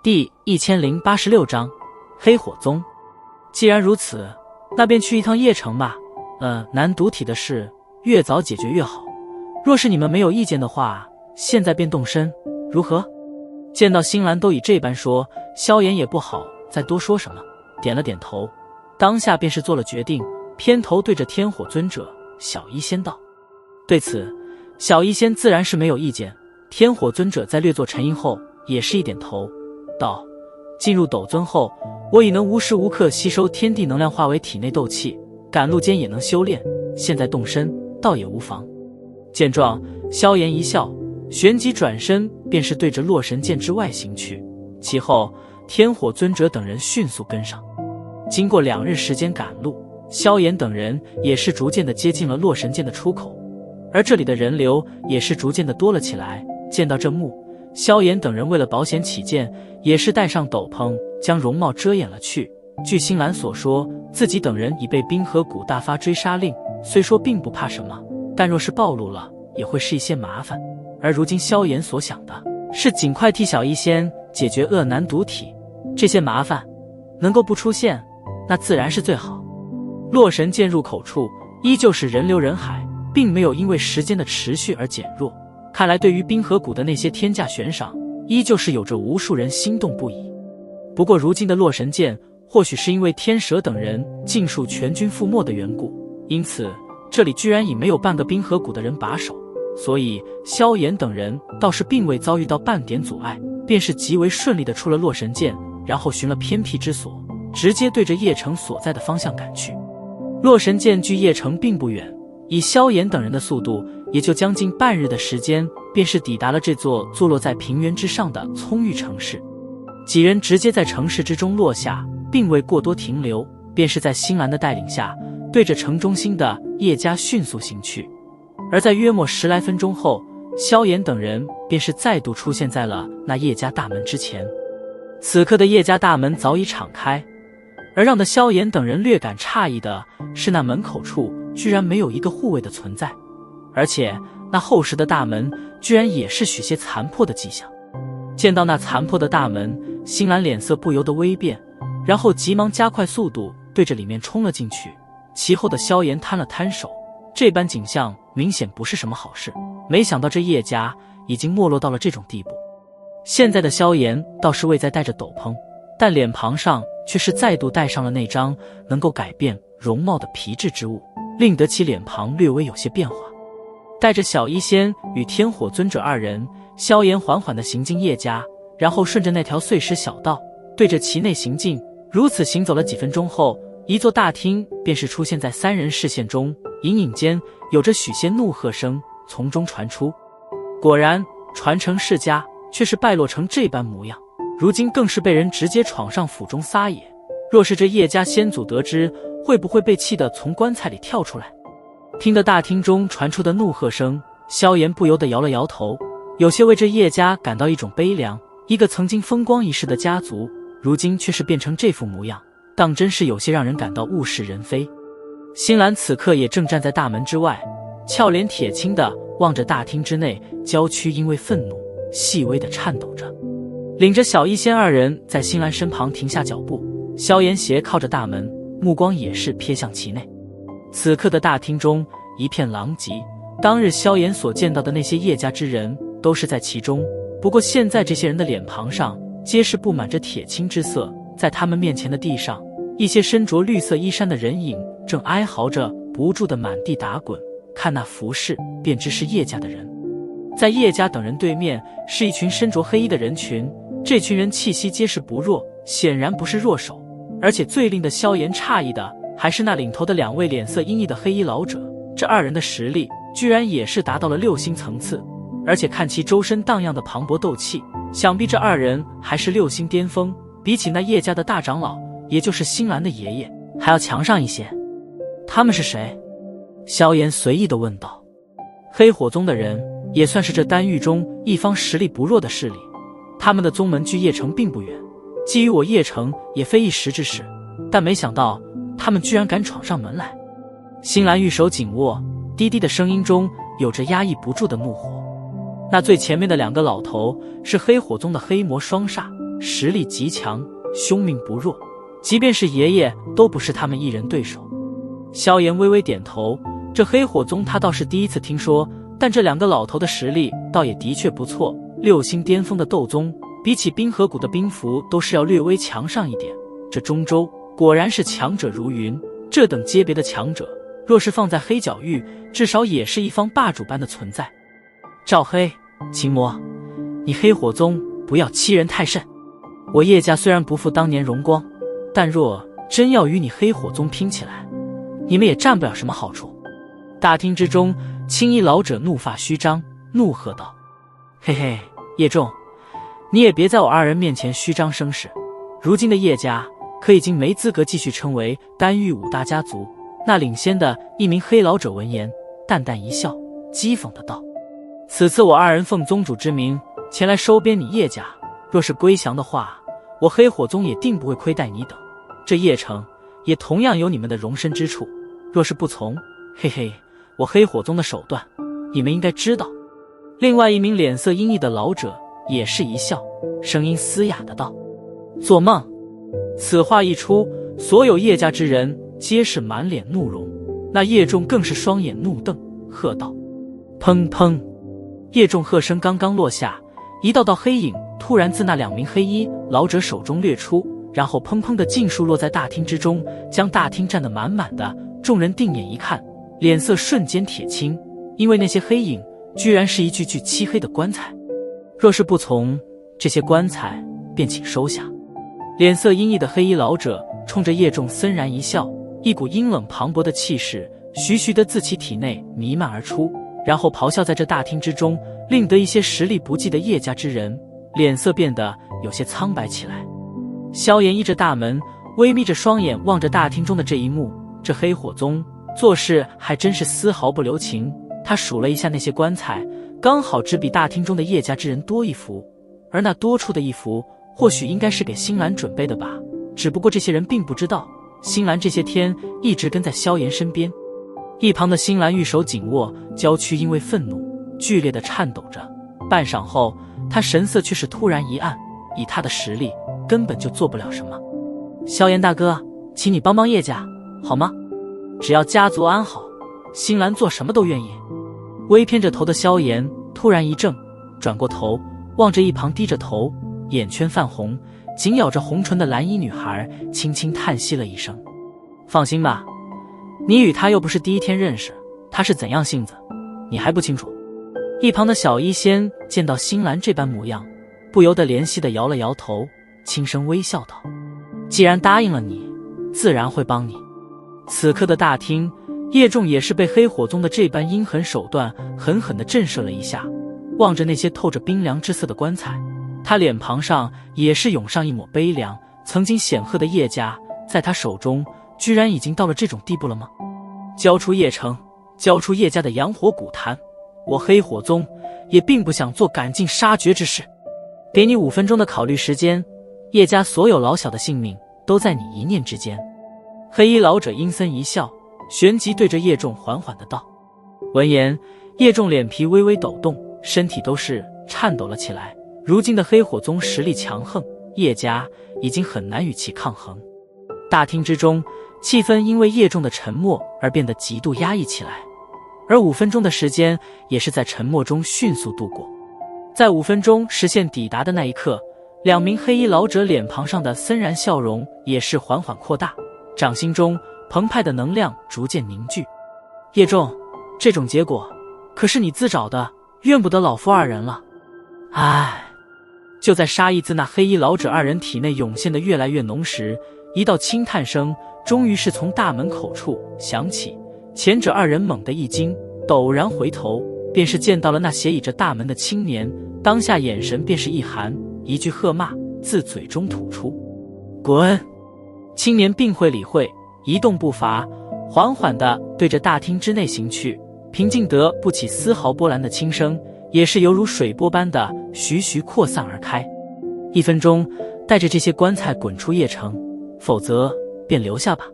第1086章黑火宗。既然如此，那便去一趟邺城吧。难毒体的事越早解决越好。若是你们没有意见的话，现在便动身，如何？见到新兰都已这般说，萧炎也不好再多说什么，点了点头，当下便是做了决定，偏头对着天火尊者小医仙道。对此，小医仙自然是没有意见。天火尊者在略作沉吟后，也是一点头，道：进入斗尊后，我已能无时无刻吸收天地能量化为体内斗气，赶路间也能修炼，现在动身倒也无妨。见状，萧炎一笑，旋即转身便是对着洛神剑之外行去，其后天火尊者等人迅速跟上。经过2日时间赶路，萧炎等人也是逐渐的接近了洛神剑的出口，而这里的人流也是逐渐的多了起来。见到这幕，萧炎等人为了保险起见，也是戴上斗篷将容貌遮掩了去。据新兰所说，自己等人已被冰河谷大发追杀令，虽说并不怕什么，但若是暴露了，也会是一些麻烦。而如今萧炎所想的是尽快替小医仙解决恶难毒体，这些麻烦能够不出现，那自然是最好。洛神剑入口处依旧是人流人海，并没有因为时间的持续而减弱。看来对于冰河谷的那些天价悬赏，依旧是有着无数人心动不已。不过如今的洛神剑，或许是因为天蛇等人尽数全军覆没的缘故，因此这里居然已没有半个冰河谷的人把守，所以萧炎等人倒是并未遭遇到半点阻碍，便是极为顺利的出了洛神剑，然后寻了偏僻之所，直接对着邺城所在的方向赶去。洛神剑距邺城并不远，以萧炎等人的速度，也就将近半日的时间，便是抵达了这座坐落在平原之上的葱郁城市。几人直接在城市之中落下，并未过多停留，便是在新兰的带领下，对着城中心的叶家迅速行去。而在约莫10来分钟后，萧炎等人便是再度出现在了那叶家大门之前。此刻的叶家大门早已敞开，而让得萧炎等人略感诧异的是，那门口处居然没有一个护卫的存在，而且那厚实的大门居然也是许些残破的迹象。见到那残破的大门，新兰脸色不由得微变，然后急忙加快速度对着里面冲了进去。其后的萧炎摊了摊手，这般景象明显不是什么好事，没想到这叶家已经没落到了这种地步。现在的萧炎倒是未再戴着斗篷，但脸庞上却是再度戴上了那张能够改变容貌的皮质之物，令得其脸庞略微有些变化。带着小医仙与天火尊者2人，萧炎缓缓地行进叶家，然后顺着那条碎石小道对着其内行进。如此行走了几分钟后，一座大厅便是出现在3人视线中，隐隐间有着许些怒喝声从中传出。果然，传承世家却是败落成这般模样，如今更是被人直接闯上府中撒野。若是这叶家先祖得知，会不会被气得从棺材里跳出来？听得大厅中传出的怒喝声，萧炎不由得摇了摇头，有些为这叶家感到一种悲凉。一个曾经风光一世的家族，如今却是变成这副模样，当真是有些让人感到物是人非。新兰此刻也正站在大门之外，俏脸铁青的望着大厅之内，娇躯因为愤怒细微的颤抖着。领着小医仙2人在新兰身旁停下脚步，萧炎斜靠着大门，目光也是瞥向其内。此刻的大厅中一片狼藉，当日萧炎所见到的那些叶家之人都是在其中，不过现在这些人的脸庞上皆是布满着铁青之色。在他们面前的地上，一些身着绿色衣衫的人影正哀嚎着不住的满地打滚，看那服饰便知是叶家的人。在叶家等人对面是一群身着黑衣的人群，这群人气息皆是不弱，显然不是弱手。而且最令得萧炎诧异的还是那领头的2位脸色阴翳的黑衣老者，这2人的实力居然也是达到了6星层次，而且看其周身荡漾的磅礴斗气，想必这2人还是6星巅峰，比起那叶家的大长老，也就是新兰的爷爷，还要强上一些。他们是谁？萧炎随意地问道。黑火宗的人也算是这丹域中一方实力不弱的势力，他们的宗门距邺城并不远，基于我邺城也非一时之事，但没想到他们居然敢闯上门来。新兰玉手紧握，低低的声音中有着压抑不住的怒火。那最前面的2个老头是黑火宗的黑魔双煞，实力极强，凶命不弱，即便是爷爷都不是他们一人对手。萧炎微微点头，这黑火宗他倒是第一次听说，但这2个老头的实力倒也的确不错，6星巅峰的斗宗，比起冰河谷的冰符都是要略微强上一点。这中州果然是强者如云，这等阶别的强者，若是放在黑角域，至少也是一方霸主般的存在。赵黑、秦魔，你黑火宗不要欺人太甚。我叶家虽然不复当年荣光，但若真要与你黑火宗拼起来，你们也占不了什么好处。大厅之中，青衣老者怒发虚张，怒喝道：嘿嘿，叶仲，你也别在我2人面前虚张声势，如今的叶家可已经没资格继续称为丹域5大家族。那领先的一名黑老者闻言淡淡一笑，讥讽的道：此次我2人奉宗主之名前来收编你叶家，若是归降的话，我黑火宗也定不会亏待你等。这叶城也同样有你们的容身之处，若是不从，嘿嘿，我黑火宗的手段你们应该知道。另外一名脸色阴翳的老者也是一笑，声音嘶哑的道：做梦。此话一出，所有叶家之人皆是满脸怒容，那叶仲更是双眼怒瞪，喝道：砰砰！叶仲喝声刚刚落下，一道道黑影突然自那2名黑衣老者手中掠出，然后砰砰的尽数落在大厅之中，将大厅占得满满的。众人定眼一看，脸色瞬间铁青，因为那些黑影居然是一具具漆黑的棺材。若是不从，这些棺材便请收下。脸色阴翳的黑衣老者冲着叶仲森然一笑，一股阴冷磅礴的气势徐徐地自其体内弥漫而出，然后咆哮在这大厅之中，令得一些实力不济的叶家之人脸色变得有些苍白起来。萧炎依着大门，微眯着双眼望着大厅中的这一幕，这黑火宗做事还真是丝毫不留情。他数了一下那些棺材，刚好只比大厅中的叶家之人多1幅，而那多出的1幅或许应该是给新兰准备的吧，只不过这些人并不知道，新兰这些天一直跟在萧炎身边。一旁的新兰玉手紧握，娇躯因为愤怒剧烈的颤抖着，半晌后她神色却是突然一暗，以她的实力根本就做不了什么。萧炎大哥，请你帮帮叶家好吗？只要家族安好，新兰做什么都愿意。微偏着头的萧炎突然一怔，转过头望着一旁低着头眼圈泛红紧咬着红唇的蓝衣女孩，轻轻叹息了一声。放心吧，你与她又不是第一天认识，她是怎样性子你还不清楚。一旁的小医仙见到新兰这般模样，不由得怜惜地摇了摇头，轻声微笑道：既然答应了你，自然会帮你。此刻的大厅，叶仲也是被黑火宗的这般阴狠手段狠狠地震慑了一下，望着那些透着冰凉之色的棺材，他脸庞上也是涌上一抹悲凉。曾经显赫的叶家，在他手中居然已经到了这种地步了吗？交出叶城，交出叶家的阳火古坛，我黑火宗也并不想做赶尽杀绝之事。给你5分钟的考虑时间，叶家所有老小的性命都在你一念之间。黑衣老者阴森一笑，旋即对着叶仲缓缓的道。闻言，叶仲脸皮微微抖动，身体都是颤抖了起来。如今的黑火宗实力强横，叶家已经很难与其抗衡。大厅之中，气氛因为叶仲的沉默而变得极度压抑起来，而5分钟的时间也是在沉默中迅速度过。在5分钟实现抵达的那一刻，2名黑衣老者脸庞上的森然笑容也是缓缓扩大，掌心中澎湃的能量逐渐凝聚。叶仲，这种结果可是你自找的，怨不得老夫2人了。唉。就在杀意自那黑衣老者2人体内涌现的越来越浓时，一道轻叹声终于是从大门口处响起。前者2人猛地一惊，陡然回头，便是见到了那斜倚着大门的青年，当下眼神便是一寒，一句喝骂自嘴中吐出：滚！青年并会理会，移动步伐，缓缓地对着大厅之内行去，平静得不起丝毫波澜的轻声也是犹如水波般的徐徐扩散而开。1分钟，带着这些棺材滚出邺城，否则便留下吧。